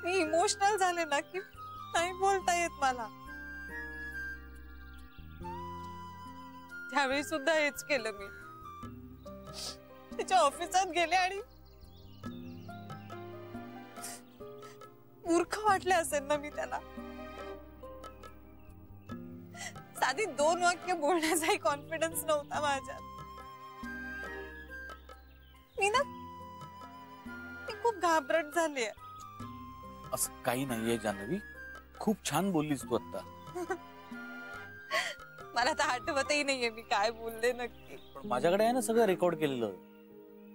मी emotional झाले ना की नाही बोलता येत मला. त्यावेळी सुद्धा हेच केलं मी. त्याच्या ऑफिसात गेले आणि मूर्ख वाटले असेल ना मी त्याला. साधी 2 वाक्य बोलण्याचाही कॉन्फिडन्स नव्हता माझ्यात. मी खूप घाबरट झालीये. असं काही नाहीये जान्हवी, खूप छान बोललीस तू आता. मला तर आठवतही नाहीये मी काय बोलले नक्की. पण माझ्याकडे आहे ना सगळं रेकॉर्ड केलेलं,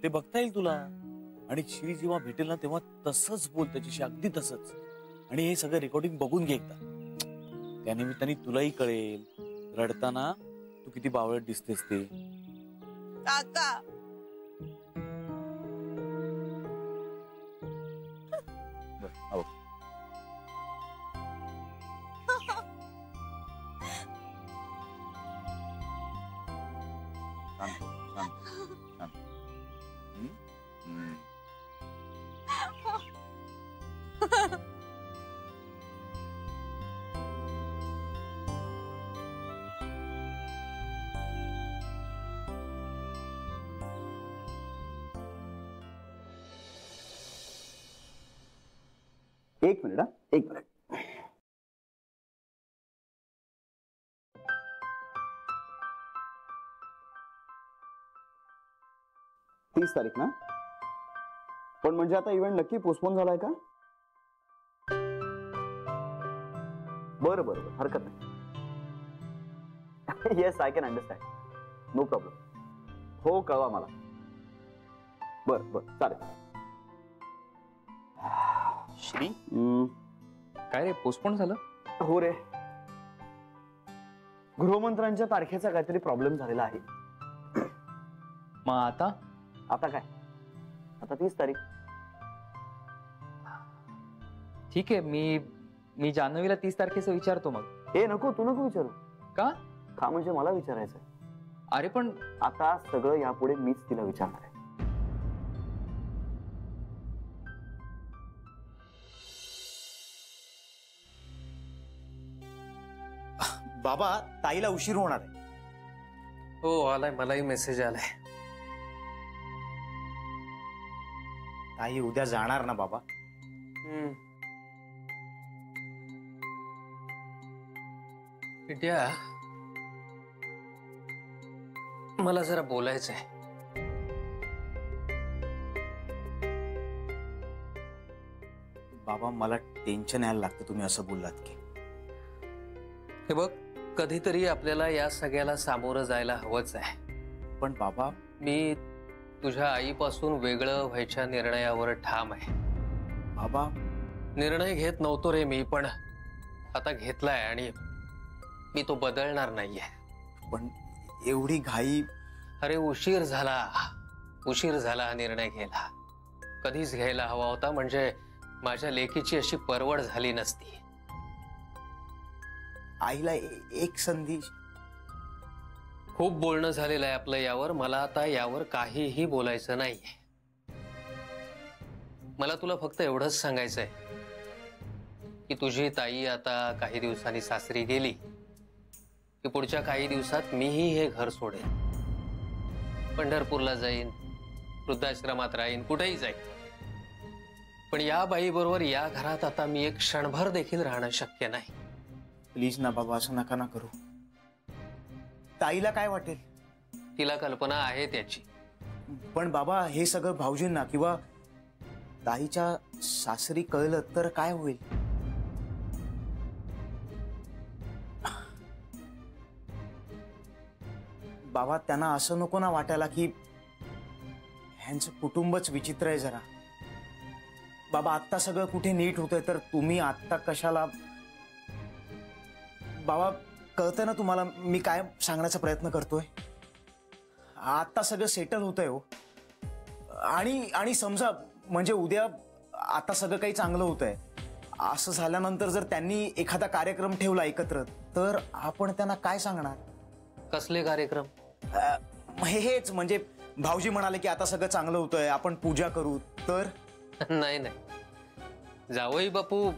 ते बघता येईल तुला. आणि श्री जेव्हा भेटेल ना तेव्हा तसंच बोल त्याच्याशी, अगदी तसंच. आणि हे सगळं रेकॉर्डिंग बघून घे एकदा, त्यानिमित्ताने तुलाही कळेल रडताना तू किती बावळट दिसतेस ते. काका हो. एक मिनिट, एक मिनिट. तीस तारीख ना? पण म्हणजे आता इव्हेंट नक्की पोस्टपोन झालाय का? बरं बरं, हरकत नाही. Yes, I can understand. No problem. हो, कळवा मला. बरं बरं, चालेल. श्री, काय रे, पोस्टपोन झालं? हो रे, गृहमंत्र्यांच्या तारखेचा काहीतरी प्रॉब्लेम झालेला आहे. मग आता काय? आता 30 तारीख. ठीक आहे, मी जान्हवीला 30 तारखेचं विचारतो. मग हे नको, तू नको विचारू. का? का म्हणजे मला विचारायचंय. अरे पण आता सगळं यापुढे मीच तिला विचारणार आहे. बाबा, ताईला उशीर होणार आहे. हो, आलाय, मलाही मेसेज आलाय. ताई उद्या जाणार ना बाबा? विद्या, मला जरा बोलायचंय. बाबा, मला टेन्शन यायला लागतं तुम्ही असं बोललात की. हे बघ, कधीतरी आपल्याला या सगळ्याला सामोरं जायला हवंच आहे. पण बाबा, मी तुझ्या आईपासून वेगळं व्हायच्या निर्णयावर ठाम आहे. बाबा, निर्णय घेत नव्हतो रे मी, पण आता घेतलाय आणि मी तो बदलणार नाहीये. पण एवढी घाई? अरे, उशीर झाला हा निर्णय घ्यायला. कधीच घ्यायला हवा होता, म्हणजे माझ्या लेकीची अशी परवड झाली नसती. आईला एक संधी. खूप बोलणं झालेलं आहे आपलं यावर. मला आता यावर काहीही बोलायचं नाहीये. मला तुला फक्त एवढंच सांगायचंय की तुझी ताई आता काही दिवसांनी सासरी गेली की पुढच्या काही दिवसात मीही हे घर सोडेन. पंढरपूरला जाईन, वृद्धाश्रमात राहीन, कुठेही जाईन. पण या बाईबरोबर या घरात आता मी एक क्षणभर देखील राहणं शक्य नाही. प्लीज ना बाबा, असं नका ना करू. ताईला काय वाटेल? तिला कल्पना आहे त्याची. पण बाबा, हे सगळं भाऊजींना किंवा ताईच्या सासरी कळलं तर काय होईल? बाबा, त्यांना असं नको ना वाटायला की ह्यांचं कुटुंबच विचित्र आहे जरा. बाबा, आत्ता सगळं कुठे नीट होतंय तर तुम्ही आत्ता कशाला? बाबा, कळतंय ना तुम्हाला मी काय सांगण्याचा प्रयत्न करतोय? आत्ता सगळं सेटल होतंय हो. आणि समजा म्हणजे उद्या आता सगळं काही चांगलं होतंय, असं झाल्यानंतर जर त्यांनी एखादा कार्यक्रम ठेवला एकत्र, तर आपण त्यांना काय सांगणार? कसले कार्यक्रम? हेच म्हणजे भाऊजी म्हणाले की आता सगळं चांगलं होतंय, आपण पूजा करू, तर? नाही, जावई बापू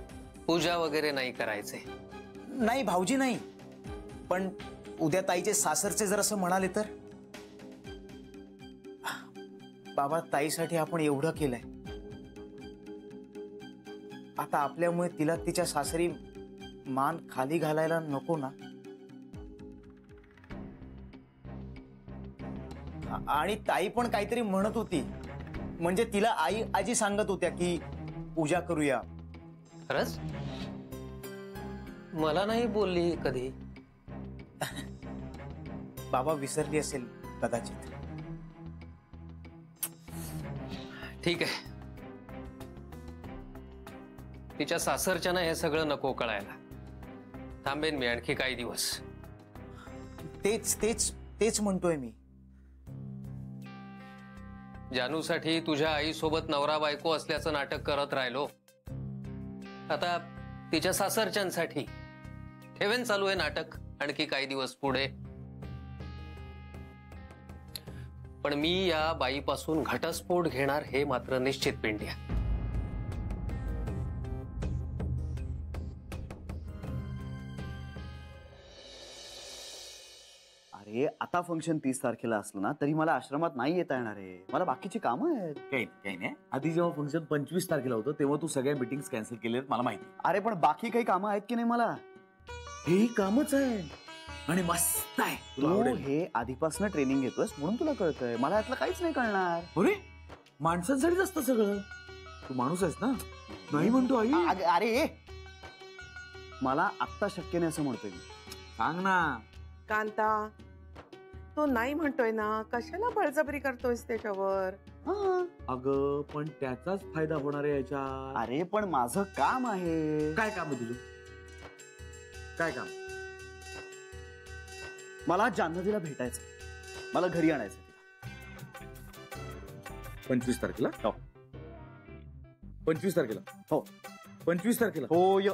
पूजा वगैरे नाही करायचे. नाही भाऊजी नाही, पण उद्या ताईचे सासरचे जर असं म्हणाले तर. बाबा ताईसाठी आपण एवढं केलंय, आता आपल्यामुळे तिला तिच्या सासरी मान खाली घालायला नको ना. आणि ताई पण काहीतरी म्हणत होती, म्हणजे तिला आई आजी सांगत होत्या की पूजा करूया. खरंच? मला नाही बोलली कधी. बाबा विसरली असेल कदाचित. ठीक आहे, तिच्या सासरच्यानं हे सगळं नको कळायला. थांबेन मी आणखी काही दिवस. तेच तेच तेच म्हणतोय मी. जानूसाठी तुझ्या आईसोबत नवरा बायको असल्याचं नाटक करत राहिलो. आता तिच्या सासरच्यांसाठी ठेवेन चालू आहे नाटक आणखी काही दिवस पुढे. पण मी या बाईपासून घटस्फोट घेणार हे मात्र निश्चित, पिंड्या. अरे आता फंक्शन 30 तारखेला असलं ना तरी मला आश्रमात नाही येता येणार आहे. मला बाकीची कामं आहेत. काही नाही. आधी जेव्हा फंक्शन 25 तारखेला होतं तेव्हा तू सगळ्या मीटिंग कॅन्सल केलेत मला माहिती. अरे पण बाकी काही कामं आहेत की नाही मला? हे कामच आहे आणि मस्त आहे. तुला तू आवडेल. हे आधीपासून ट्रेनिंग घेतोयस म्हणून तुला कळतंय. मला यातलं काहीच नाही कळणार. अरे माणसांसाठीच असतं सगळं. तू माणूस आहेस ना. नाही म्हणतो आई. अरे मला आत्ता शक्य नाही असं म्हणतोय मी. सांग ना. कांता, तो नाही म्हणतोय ना, कशाला बळजबरी करतोयस त्याच्यावर? अगं पण त्याचाच फायदा होणार आहे याच्यात. अरे पण माझं काम आहे. काय काम आहे तुझं? काय काम? मला जान्हवीला भेटायचं, मला घरी आणायचं. 25 तारखेला? हो. 25 तारखेला? हो. 25 तारखेला? होय.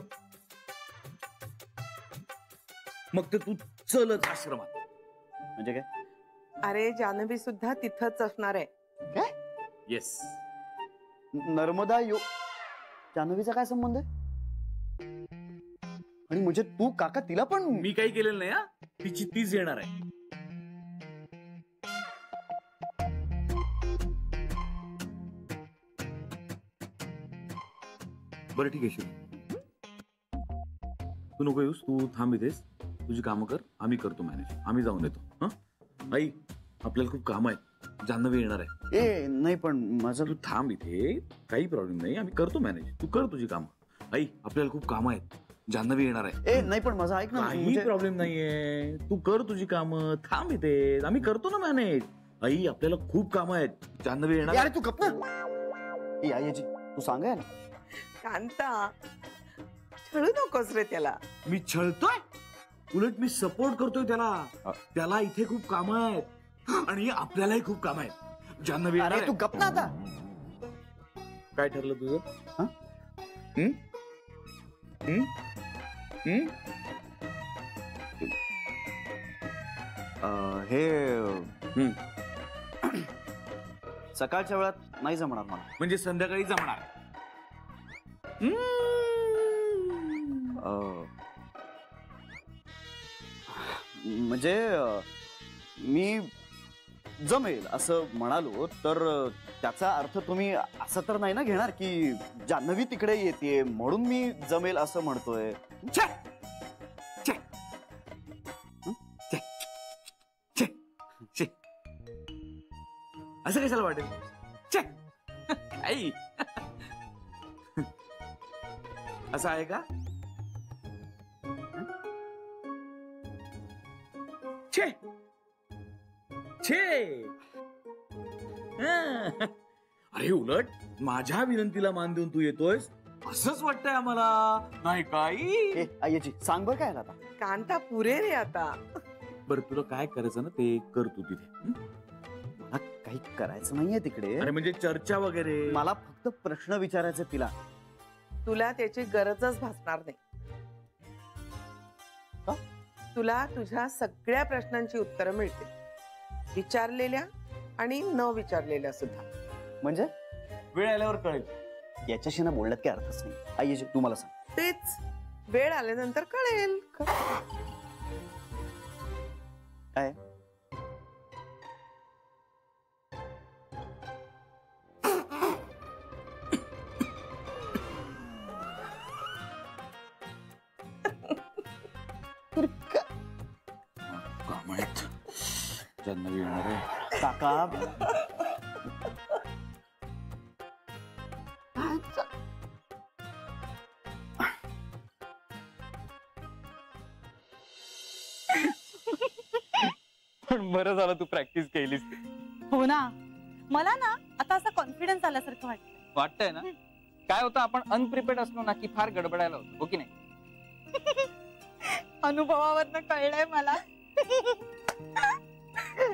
मग ते तू चलच आश्रमात. म्हणजे काय? अरे जान्हवी सुद्धा तिथंच असणार आहे. काय? येस. नर्मदा यो जान्हवीचा काय संबंध आहे? आणि म्हणजे तू काका तिला पण? मी काही केलेलं नाही. तिची तीच येणार आहे. बरं ठीक आहे शिव, तू नको येऊस. तू थांब इथेच, तुझी कामं कर, आम्ही करतो मॅनेज. आम्ही जाऊन येतो. हा आई, आपल्याला खूप काम आहे. जान्हवी येणार आहे. ए नाही पण माझं. तू थांब इथे, काही प्रॉब्लेम नाही. आम्ही करतो मॅनेज. तू कर तुझी कामं. आई, आपल्याला खूप कामं आहेत. जान्हवी येणार आहे. ए नाही पण माझं ऐक ना. काही प्रॉब्लेम नाहीये. तू कर तुझी कामं. थांब इथे, आम्ही करतो ना मॅनेज. आई, आपल्याला खूप कामं आहेत. जान्हवी येणार. अरे तू गप ना. ए आईजी, तू सांगाय ना. कांता, छळू नकोस रे त्याला. मी छळतोय? उलट मी सपोर्ट करतोय त्याला. त्याला इथे खूप कामं आहेत आणि आपल्यालाही खूप कामं आहेत. जान्हवी अरे तू गप ना आता. काय ठरलं तुझं? हे सकाळच्या वेळात नाही जमणार मला. म्हणजे संध्याकाळी जमणार? म्हणजे मी जमेल असं म्हणालो तर त्याचा अर्थ तुम्ही असं तर नाही ना घेणार की जान्हवी तिकडे येते म्हणून मी जमेल असं म्हणतोय. असं कशाला वाटेल? आई असं आहे का? छे छे. अरे उलट माझ्या विनंतीला मान देऊन तू येतोयस असंच वाटतंय आम्हाला, नाही काही? आईची सांग बरं काय आता. कांता पुरे रे आता. बरं तुला काय करायचं ना ते कर तू तिथे. मला काही करायचं नाहीये तिकडे. अरे म्हणजे चर्चा वगैरे? मला फक्त प्रश्न विचारायचे तिला. तुला त्याची गरजच भासणार नाही. तुला तुझ्या सगळ्या प्रश्नांची उत्तरं मिळतील, विचारलेल्या आणि न विचारलेल्या सुद्धा. म्हणजे वेळ आल्यावर कळेल. याच्याशी ना बोलण्यात काही अर्थच नाही. आई तू मला सांग. तेच वेळ आल्यानंतर कळेल. काय जान्हवी येणार आहे. काका पण बरं झालं तू प्रॅक्टिस केलीस. हो ना, मला ना आता असं कॉन्फिडन्स आल्यासारखं वाटतं. वाटतंय ना. काय होतं आपण अनप्रिपेअर्ड असलो ना की फार गडबडायला होतो, हो की नाही? अनुभवावरनं कळलंय मला.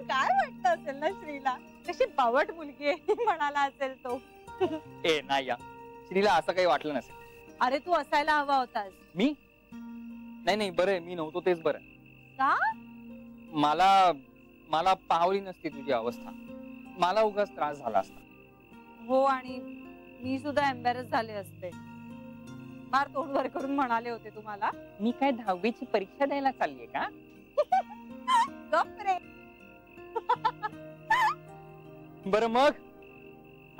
काय वाटतं असेल ना श्रीला, कशी बावट मुलगी आहे म्हणाला असेल तो. ए नाही या, श्रीला असं काही वाटलं नसेल. अरे तू असायला हवा होतास. मी नाही नाही बरं मी नव्हतो तेच बरं. का? मला पाहवली नसती तुझी अवस्था. मला उगाच त्रास झाला असता. हो, आणि मी सुद्धा एम्बॅरस झाले असते. फार तोंड वर करून म्हणाले होते तुम्हाला. मी काय 10वीची परीक्षा द्यायला चाललीये का? गप रे. बरं मग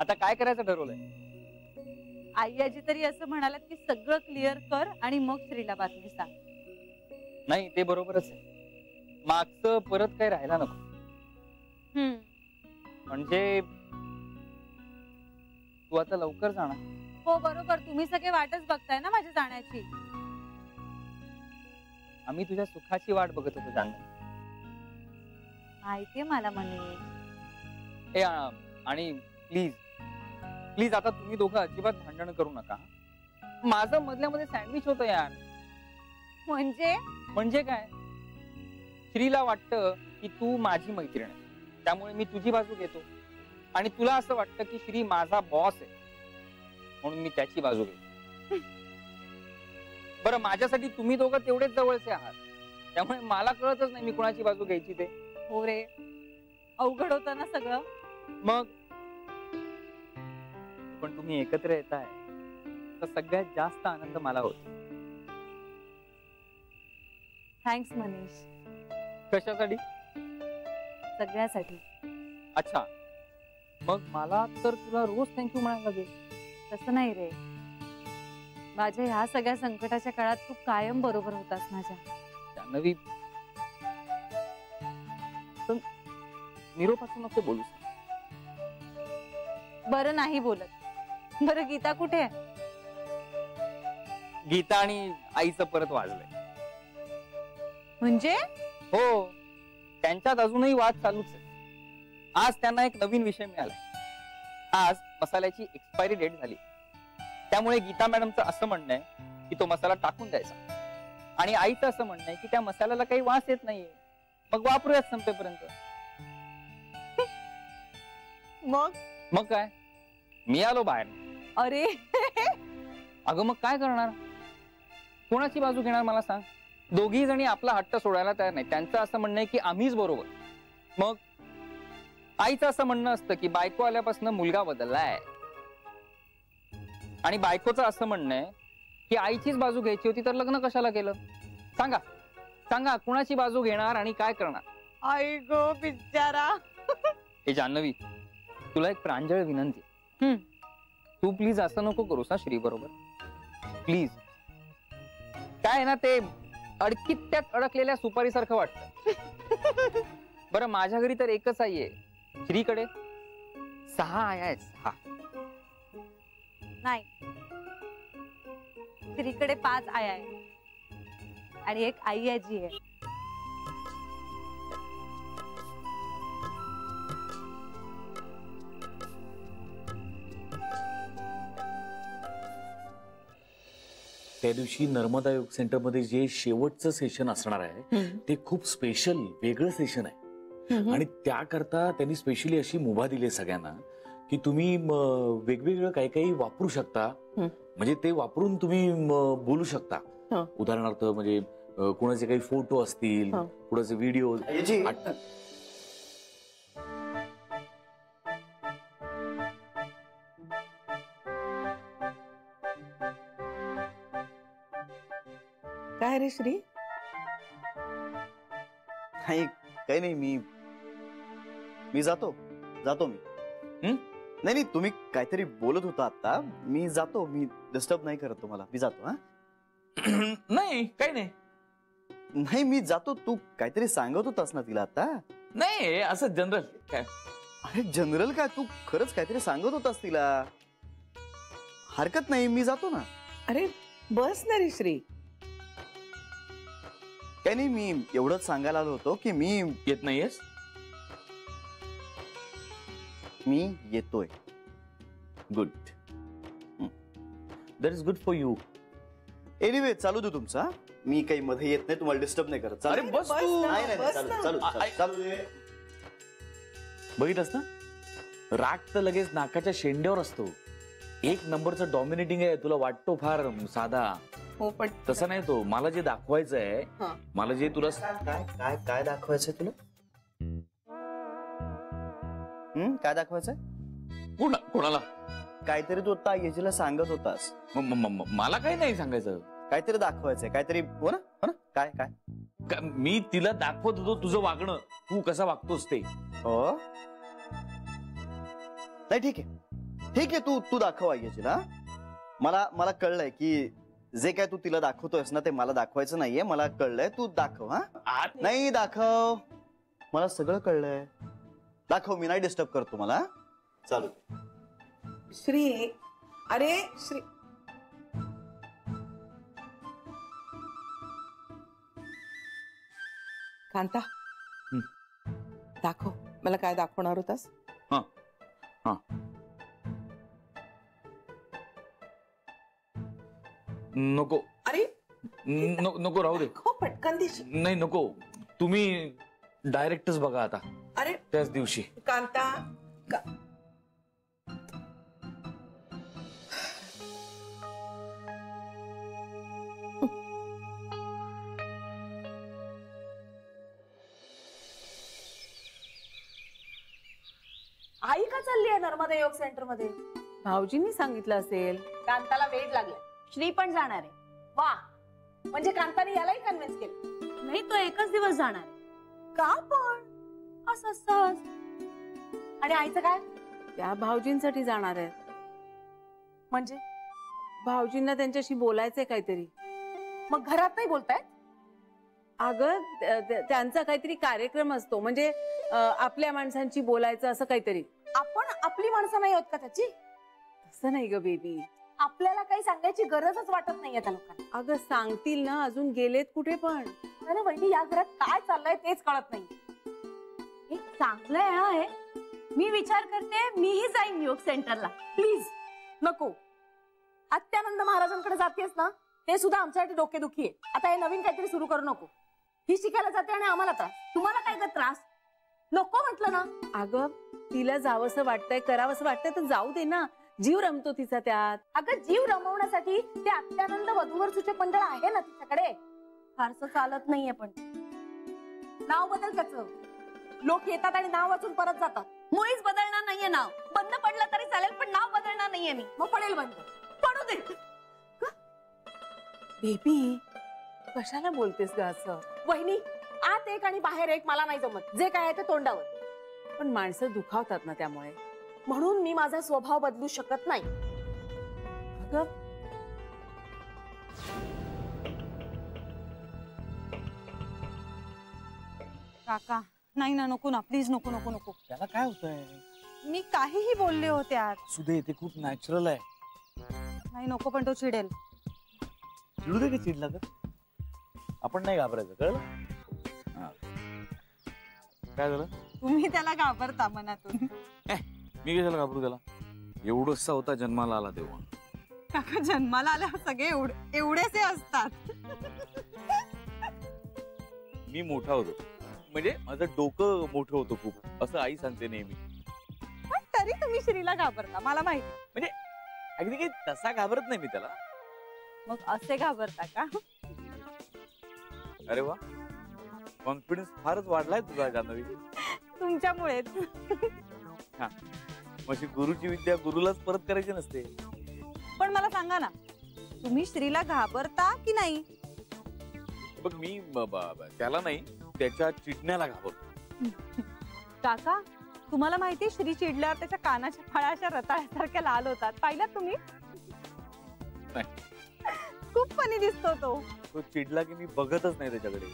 आता काय करायचं ठरवलंय? आई आजी तरी असं म्हणालात की सगळं क्लिअर कर आणि मग श्रीला बातमी सांग. नाही ते बरोबरच आहे. मागचं परत काही राहायला नको. म्हणजे तू आता लवकर जाणार. हो बरोबर, तुम्ही सगळे वाटच बघताय ना माझ्या जाण्याची. आम्ही तुझ्या सुखाची वाट बघत होतो जाणं. माहितीये मला मनीष. ए आणि प्लीज प्लीज आता तुम्ही दोघं अजिबात भांडण करू नका. माझं मधल्यामध्ये सँडविच होतं यार. म्हणजे काय, श्रीला वाटतं की तू माझी मैत्रीण आहे त्यामुळे मी तुझी बाजू घेतो, आणि तुला असं वाटतं की श्री माझा बॉस आहे म्हणून मी त्याची बाजू घेतो. बरं माझ्यासाठी तुम्ही दोघं तेवढेच जवळचे आहात त्यामुळे मला कळतच नाही मी कुणाची बाजू घ्यायची ते. हो रे, अवघड होतं ना सगळं. मग पण तुम्ही एकत्र येताय तर सगळ्यात जास्त आनंद मला होतो. थँक्स मनीष. कशासाठी? सगळ्यासाठी. अच्छा, मग मला तर तुला रोज थँक्यू म्हणायला लागेल. तसं नाही रे, माझ्या ह्या सगळ्या संकटाच्या काळात तू कायम बरोबर होतास माझ्या. जान्हवी पण निरोपाचं नको बोलू. बरं नाही बोलत. बरं गीता कुठे आहे? गीता आणि आईचं परत वाजलंय. म्हणजे? हो, त्यांच्यात अजूनही वाद चालूच आहे. आज त्यांना एक नवीन विषय मिळालाय. आज मसाल्याची एक्सपायरी डेट झाली त्यामुळे गीता मॅडमचं असं म्हणणं आहे की तो मसाला टाकून द्यायचा, आणि आईचं असं म्हणणं आहे की त्या मसाल्याला काही वास येत नाहीये, मग वापरूयात संपेपर्यंत. मग काय, मी आलो बाहेर. अरे अगं मग काय करणार, कोणाची बाजू घेणार मला सांग. दोघी जणी आपला हट्ट सोडायला तयार नाही. त्यांचं असं म्हणणं आहे की आम्हीच बरोबर. मग आईचं असं म्हणणं असतं की बायको आल्यापासून मुलगा बदललाय, आणि बायकोचं असं म्हणणं आहे की आईचीच बाजू घ्यायची होती तर लग्न कशाला केलं. सांगा सांगा कुणाची बाजू घेणार आणि काय करणार. आई गो बिचारा. हे जान्हवी, तुला एक प्रांजळ विनंती. तू प्लीज असं नको करूस हा श्री बरोबर, प्लीज. काय ना ते अडकीत त्यात अडकलेल्या सुपारीसारखं वाटतं. बरं माझ्या घरी तर एकच आई आहे, श्रीकडे 6 आया आहेत. 6 नाही, श्रीकडे 5 आया आहे आणि एक आई आजी आहे. त्या दिवशी नर्मदा योग सेंटर मध्ये जे शेवटचं सेशन असणार आहे ते खूप स्पेशल वेगळं सेशन आहे, आणि त्याकरता त्यांनी स्पेशली अशी मुभा दिली सगळ्यांना की तुम्ही वेगवेगळं काही काही वापरू शकता. म्हणजे ते वापरून तुम्ही बोलू शकता. उदाहरणार्थ म्हणजे कुणाचे काही फोटो असतील, कुणाचे व्हिडिओ. काय रे श्री? नाही काही नाही, मी जातो मी. नाही नाही, तुम्ही काहीतरी बोलत होता आता. मी जातो, मी डिस्टर्ब नाही करत तुम्हाला. मी जातो. हा नाही काही नाही. नाही मी जातो. तू काहीतरी सांगत होतास ना तिला आता? नाही असं जनरल काय. अरे जनरल काय, तू खरंच काहीतरी सांगत होतास तिला. हरकत नाही, मी जातो ना. अरे बस ना रे श्री. काही नाही, मी एवढंच सांगायला आलो होतो की मी येत नाहीयेस. मी येतोय. Good. That is good for you. Anyway चालू दे तुमचा. मी काही मध्ये येत नाही, तुम्हाला डिस्टर्ब नाही करत. अरे बस तू. नाही नाही, बस चालू ना. चालू दे. बघितलंस ना, राग तर लगेच नाकाच्या शेंड्यावर असतो. एक नंबरचा डॉमिनेटिंग आहे. तुला वाटतो फार साधा. हो पण तसं नाही. तो मला जे दाखवायचं आहे, हा. मला जे तुला काय काय काय दाखवायचंय तुला? काय दाखवायचंय? कोणाला? काहीतरी तू आता येजीला सांगत होतास. मला काही नाही सांगायचं. काहीतरी दाखवायचंय, काहीतरी. हो ना, हो ना. काय काय? मी तिला दाखवत होतो तुझं वागणं, तू कसा वागतोस ते. हो नाही, ठीक आहे ठीक आहे. तू दाखव येजीला. मला कळलंय की जे काय तू तिला दाखवतोयस ना ते मला दाखवायचं नाहीये. मला कळलंय. तू दाखव. हा नाही दाखव. मला सगळं कळलंय. दाखव. मी नाही डिस्टर्ब करतो मला. चालू. श्री. अरे श्री. कांता दाखव. मला काय दाखवणार होतास? नको. अरे नको राहू दे. हो पटकन दिश. नाही नको. तुम्ही डायरेक्टच बघा आता. अरे त्याच दिवशी. कांता आई का चालली आहे नर्मदा योग सेंटर मध्ये? भाऊजींनी सांगितलं असेल. कांताला वेळ लागलाय. श्री पण जाणार आहे. वा, म्हणजे कांताने यालाही कन्व्हिन्स केलं? नाही, तो एकच दिवस जाणार आहे. का पण? असं सहज. आणि आईचं काय? त्या भाऊजींसाठी जाणार आहे. म्हणजे भाऊजींना त्यांच्याशी बोलायचंय काहीतरी. मग घरात नाही बोलतायत? अगं त्यांचा काहीतरी कार्यक्रम असतो, म्हणजे आपल्या माणसांची बोलायचं असं काहीतरी. आपण आपली माणसं नाही होत का त्याची? तसं नाही ग बेबी. आपल्याला काही सांगायची गरजच वाटत नाहीये त्या लोकांना. अगं सांगतील ना, अजून गेलेत कुठे पण. अरे वहिनी, या घरात काय चाललंय तेच कळत नाही. एक चांगलं आहे. मी विचार करते मीही जाईन योग सेंटरला. प्लीज नको. अत्यानंद महाराजांकडे जातेस ना, ते सुद्धा आमच्यासाठी डोकेदुखी आहे. आता हे नवीन काहीतरी सुरू करू नको. ही शिकायला जाते आणि आम्हाला त्रास. तुम्हाला काय ग त्रास? नको म्हटलं ना. अगं तिला जावंसं वाटतंय, करावंसं वाटतंय तर जाऊ दे ना. जीव रमतो तिचा त्यात. अगं जीव रमवण्यासाठी ते अत्यानंद वधूवर सूचक मंडळ आहे ना तिच्याकडे. फारसं चालत नाहीये पण. नाव बदल त्याचं. लोक येतात आणि नाव वाचून परत जातात. मुळीच बदलणार नाहीये नाव. बंद पडलं तरी चालेल पण नाव बदलणार नाहीये मी. मग पडेल बंद. पडू दे. बेबी कशाला बोलतेस ग असं? वहिनी, आत एक आणि बाहेर एक मला नाही जमत. जे काय आहे ते तोंडावर. पण माणसं दुखावतात ना त्यामुळे. म्हणून मी माझा स्वभाव बदलू शकत नाही. अगं काका नाही ना, नको ना प्लीज. नको नको नको. त्याला काय होतंय? मी काहीही बोलले होते आज. सुदे ते खूप नॅचरल आहे. नाही नको, पण तो चिडेल. चिडू दे की चिडला तर. आपण नाही घाबरायचं, कळलं? काय झालं? तुम्ही त्याला घाबरता मनातून. मी कशाला घाबरू त्याला? एवढंसा होता जन्माला आला तेव्हा. काका जन्माला आल्यावर सगळे एवढेसे असतात. मी मोठा होतो, म्हणजे माझं डोकं मोठं होतं खूप, असं आई सांगते नेहमी. पण तरी तुम्ही श्रीला घाबरता, मला माहिती. म्हणजे अगदी काही तसा घाबरत नाही मी त्याला. मग असे घाबरता का? अरे वा, कॉन्फिडन्स फारच वाढलाय तुझा जान्हवी. तुमच्यामुळेच. हा, म्हणजे गुरुची विद्या गुरुलाच परत करायची नसते. पण मला सांगा ना, तुम्ही श्रीला घाबरता की नाही? बघ मी त्याला नाही त्याच्या चिडण्याला घाबरतो. काका तुम्हाला माहिती श्री चिडल्यावर त्याच्या कानाच्या फळ्या अशा रताळ्यासारख्या लाल होतात. पाहिलात तुम्ही? खूप फनी दिसतो तो. तो चिडला की मी बघतच नाही त्याच्याकडे.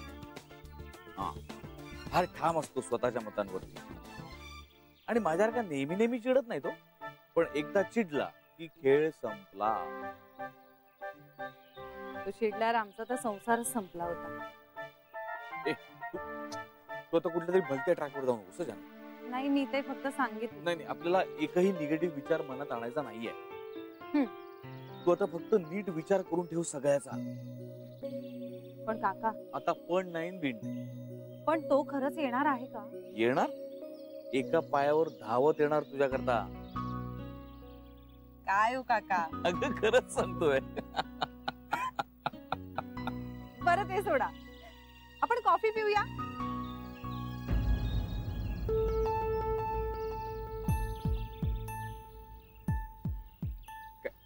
हा फार ठाम असतो स्वतःच्या मतांवरती आणि माझ्यासारखा नेहमी नेहमी चिडत नाही तो. पण एकदा चिडला की खेळ संपला. तो चिडल्यावर आमचा तर संसारच संपला होता. तो आता कुठल्या तरी भलत्या ट्रॅकवर जाऊन नकोस जाण. नाही मी ते फक्त सांगितलं. नाही आपल्याला एकही निगेटिव्ह विचार मनात आणायचा नाहीये. तू आता फक्त नीट विचार करून ठेव सगळ्याचा. पण काका आता पण नाही बिन. पण तो खरंच येणार आहे का? येणार. एका पायावर धावत येणार तुझ्याकरता. काय हो काका? अगं खरंच सांगतोय. बरं ते सोडा, आपण कॉफी पिऊया.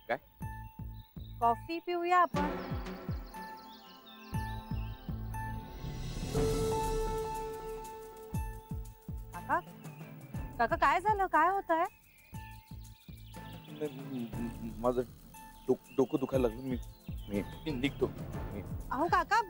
काय? कॉफी पिऊया आपण. काका काका काय झालं? काय होत आहे? माझं डोकं दुखायला लागलं. मी निघतो. अहो काका